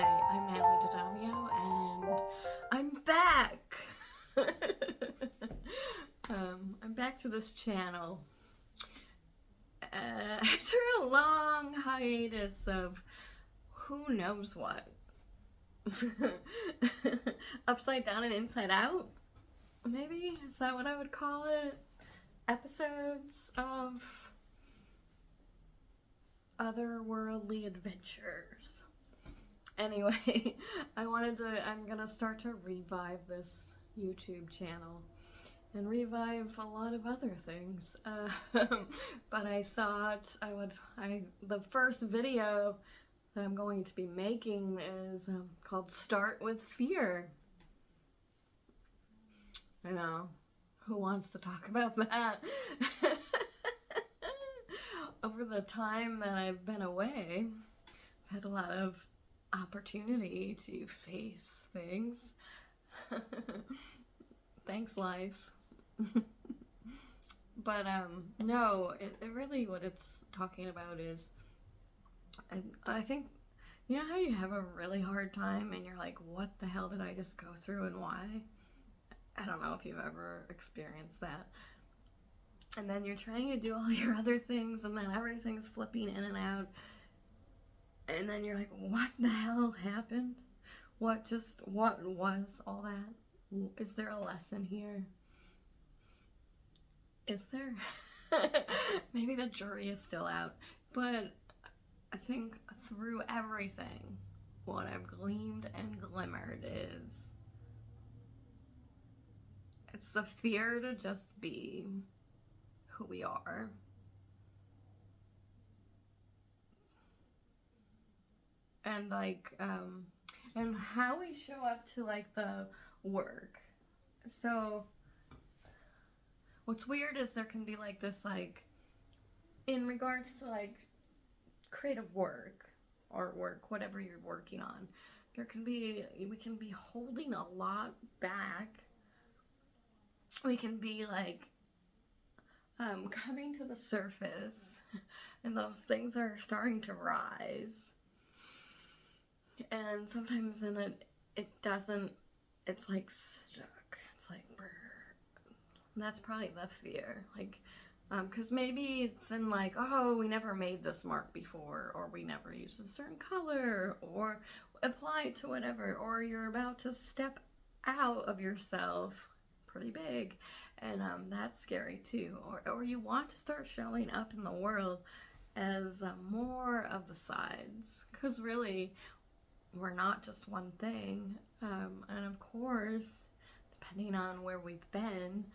Hi, I'm Natalie Dodamio, and I'm back. I'm back to this channel after a long hiatus of who knows what. Upside down and inside out, maybe? Is that what I would call it? Episodes of otherworldly adventures. Anyway, I'm gonna start to revive this YouTube channel and revive a lot of other things. But I thought the first video that I'm going to be making is called Start with Fear. I know, who wants to talk about that? Over the time that I've been away, I've had a lot of opportunity to face things. Thanks, life. But no, it really, what it's talking about is, I think, you know how you have a really hard time and you're like, what the hell did I just go through and why? I don't know if you've ever experienced that. And then you're trying to do all your other things and then everything's flipping in and out. And then you're like, what the hell happened? What was all that? Is there a lesson here? Is there? Maybe the jury is still out. But I think through everything, what I've gleamed and glimmered is, it's the fear to just be who we are. And like, and how we show up to like the work. So what's weird is there can be like this, like, in regards to like creative work or work, whatever you're working on, we can be holding a lot back. We can be like coming to the surface, and those things are starting to rise. And sometimes then it doesn't, it's like stuck. It's like, and that's probably the fear. Like, because maybe it's in like, oh, we never made this mark before, or we never used a certain color, or apply it to whatever, or you're about to step out of yourself pretty big, and that's scary too. Or you want to start showing up in the world as more of the sides, because really, we're not just one thing. And of course, depending on where we've been,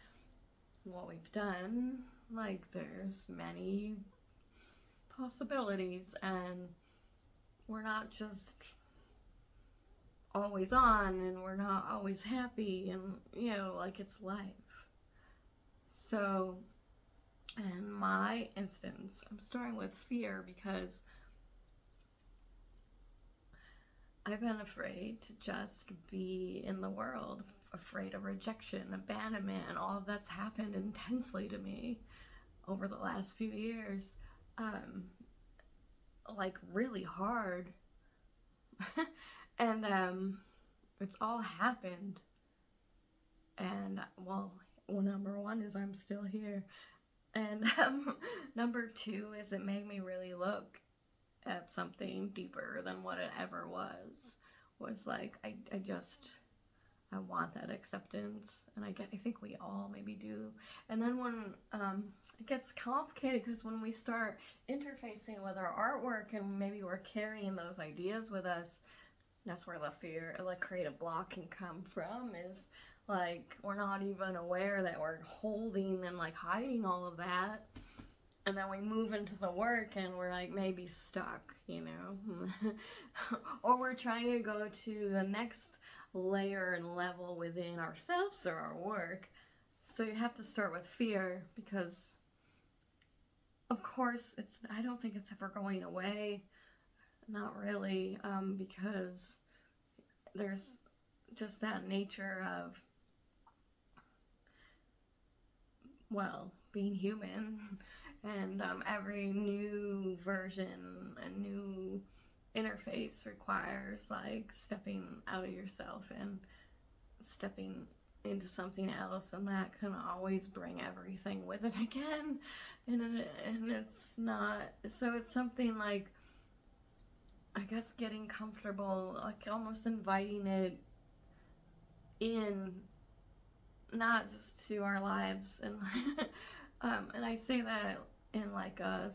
what we've done, like, there's many possibilities, and we're not just always on, and we're not always happy, and, you know, like, it's life. So, in my instance, I'm starting with fear because I've been afraid to just be in the world, afraid of rejection, abandonment, and all of that's happened intensely to me over the last few years. Like, really hard. And it's all happened. And, well, number one is I'm still here. And number two is it made me really look at something deeper than what it ever was like, I want that acceptance, and I think we all maybe do. And then when it gets complicated, because when we start interfacing with our artwork and maybe we're carrying those ideas with us, that's where the fear, like, creative block can come from, is like, we're not even aware that we're holding and like hiding all of that. And then we move into the work and we're like maybe stuck, you know? Or we're trying to go to the next layer and level within ourselves or our work. So you have to start with fear, because of course I don't think it's ever going away. Not really, because there's just that nature of, well, being human. And every new version, a new interface requires like stepping out of yourself and stepping into something else, and that can always bring everything with it again, and it's not, so it's something like, I guess, getting comfortable, like almost inviting it in, not just to our lives, and and I say that in like I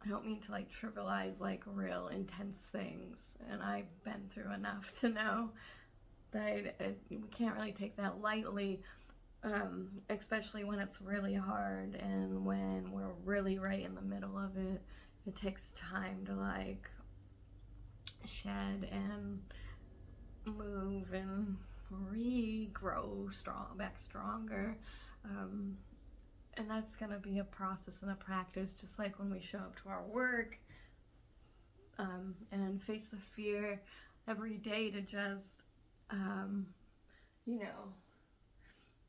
don't mean to like trivialize like real intense things, and I've been through enough to know that we can't really take that lightly, especially when it's really hard and when we're really right in the middle of it. It takes time to like shed and move and regrow back stronger, and that's gonna be a process and a practice, just like when we show up to our work, and face the fear every day to just you know,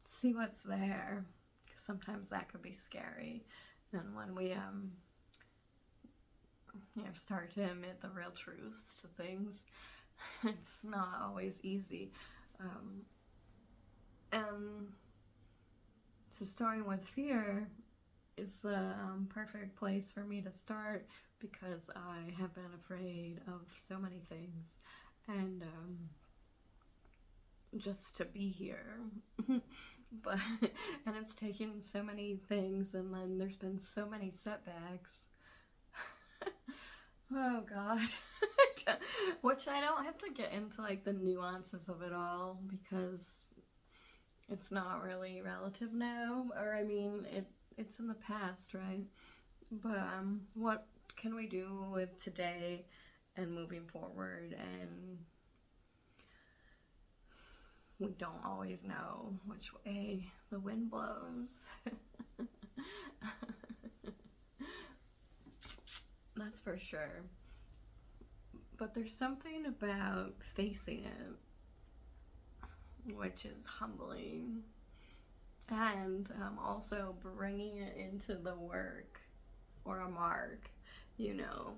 see what's there, because sometimes that could be scary. And when we start to admit the real truth to things, it's not always easy. And so starting with fear is the perfect place for me to start, because I have been afraid of so many things, and just to be here. But and it's taken so many things, and then there's been so many setbacks. Oh god. Which I don't have to get into like the nuances of it all, because it's not really relative now, or I mean it's in the past, right? But what can we do with today and moving forward? And we don't always know which way the wind blows. That's for sure. But there's something about facing it which is humbling, and also bringing it into the work or a mark, you know.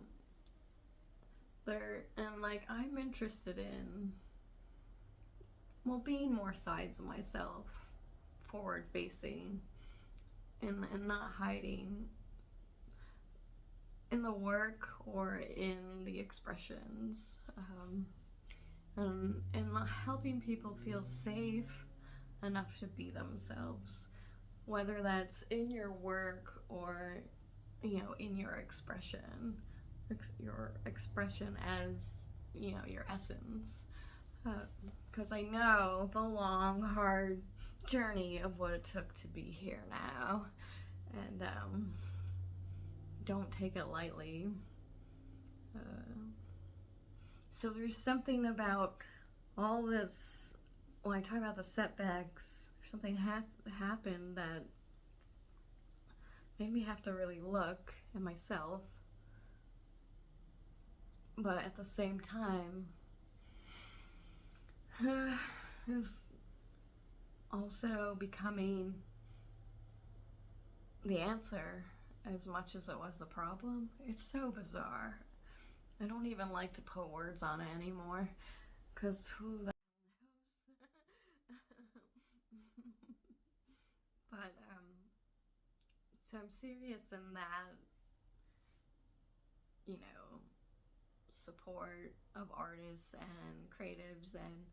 And like, I'm interested in, well, being more sides of myself, forward facing, and not hiding in the work or in the expressions, and helping people feel safe enough to be themselves, whether that's in your work or, you know, in your expression as, you know, your essence. Because I know the long, hard journey of what it took to be here now, and don't take it lightly. So there's something about all this, when I talk about the setbacks, something happened that made me have to really look at myself, but at the same time, is also becoming the answer as much as it was the problem. It's so bizarre. I don't even like to put words on it anymore, because who the knows? But so I'm serious in that, you know, support of artists and creatives, and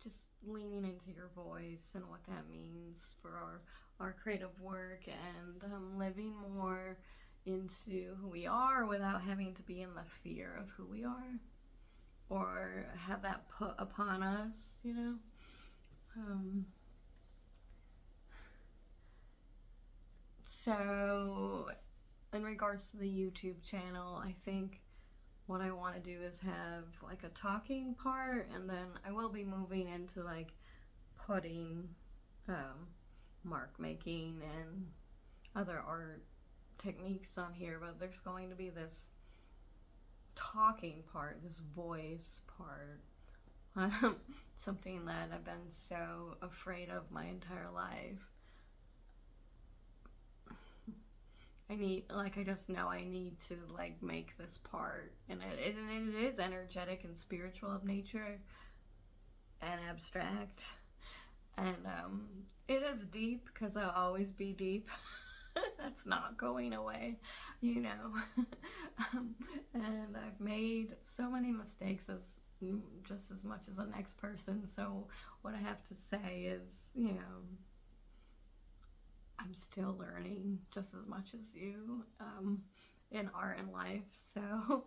just leaning into your voice and what that means for our creative work, and living more into who we are without having to be in the fear of who we are or have that put upon us, you know. So in regards to the YouTube channel, I think what I want to do is have like a talking part, and then I will be moving into like putting, mark making and other art techniques on here, but there's going to be this talking part, this voice part, something that I've been so afraid of my entire life. I just know I need to, like, make this part. And it is energetic and spiritual of nature and abstract. And it is deep because I'll always be deep. That's not going away, you know. And I've made so many mistakes, as just as much as the next person. So what I have to say is, you know, I'm still learning just as much as you in art and life. So,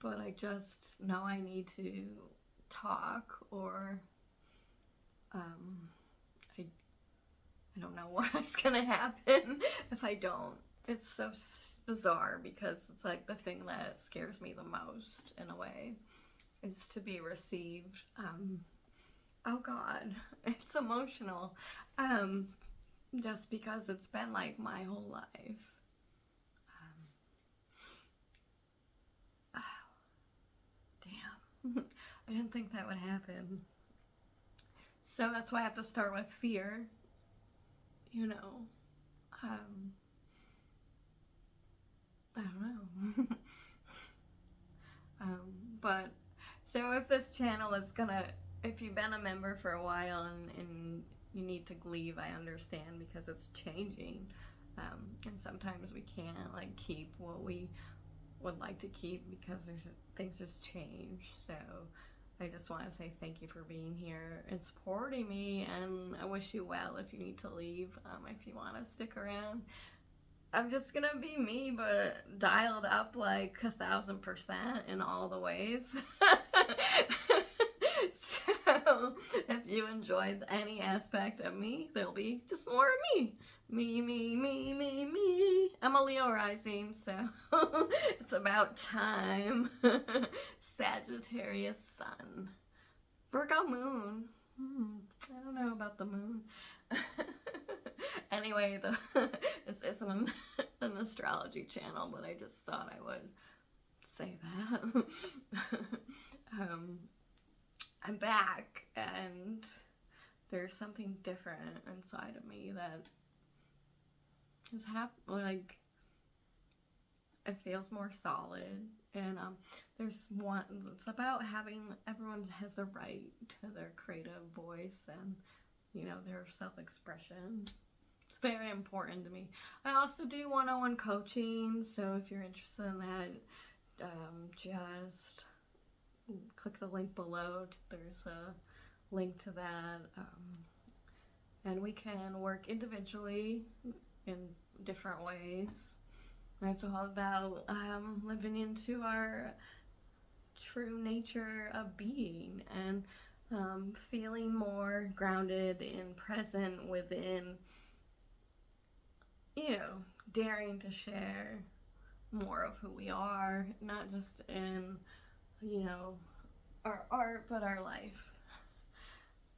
but I just know I need to talk, or I don't know what's gonna happen if I don't. It's so bizarre because it's like the thing that scares me the most, in a way, is to be received. Oh God, it's emotional. Just because it's been like my whole life. Oh, damn. I didn't think that would happen. So that's why I have to start with fear. You know, I don't know. But so if this channel is gonna, if you've been a member for a while and you need to leave, I understand, because it's changing, and sometimes we can't like keep what we would like to keep because things just change. So I just want to say thank you for being here and supporting me, and I wish you well if you need to leave. If you want to stick around, I'm just gonna be me, but dialed up like 1,000% in all the ways. So if you enjoyed any aspect of me, there'll be just more of me. Me. I'm a Leo rising, so it's about time. Sagittarius sun. Virgo moon. I don't know about the moon. Anyway, this isn't an astrology channel, but I just thought I would say that. I'm back, and there's something different inside of me that has happened. Like, it feels more solid, and there's one. It's about having, everyone has a right to their creative voice and, you know, their self-expression. It's very important to me. I also do one-on-one coaching, so if you're interested in that, just click the link below. There's a link to that, and we can work individually in different ways. And it's all about living into our true nature of being, and feeling more grounded and present within, you know, daring to share more of who we are, not just in, you know, our art, but our life.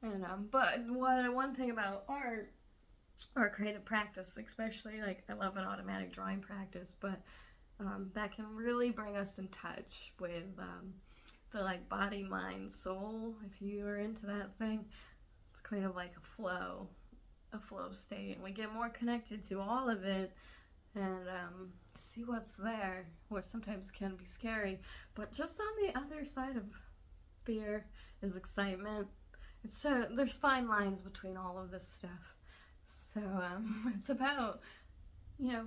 And but one thing about art or creative practice, especially, like, I love an automatic drawing practice, but that can really bring us in touch with the, like, body, mind, soul. If you are into that thing, it's kind of like a flow state, and we get more connected to all of it, and see what's there, which sometimes can be scary, but just on the other side of fear is excitement. It's there's fine lines between all of this stuff. So it's about, you know,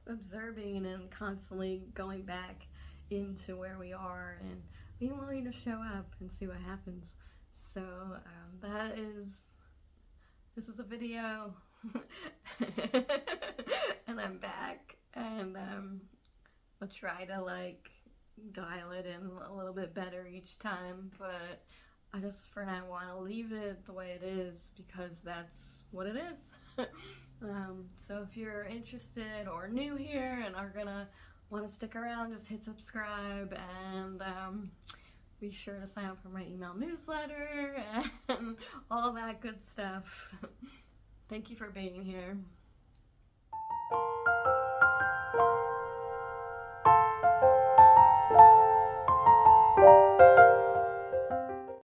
observing and constantly going back into where we are and being willing to show up and see what happens. So this is a video. And I'm back, and I'll try to, like, dial it in a little bit better each time, but I just for now want to leave it the way it is because that's what it is. So if you're interested or new here and are gonna want to stick around, just hit subscribe, and be sure to sign up for my email newsletter and all that good stuff. Thank you for being here.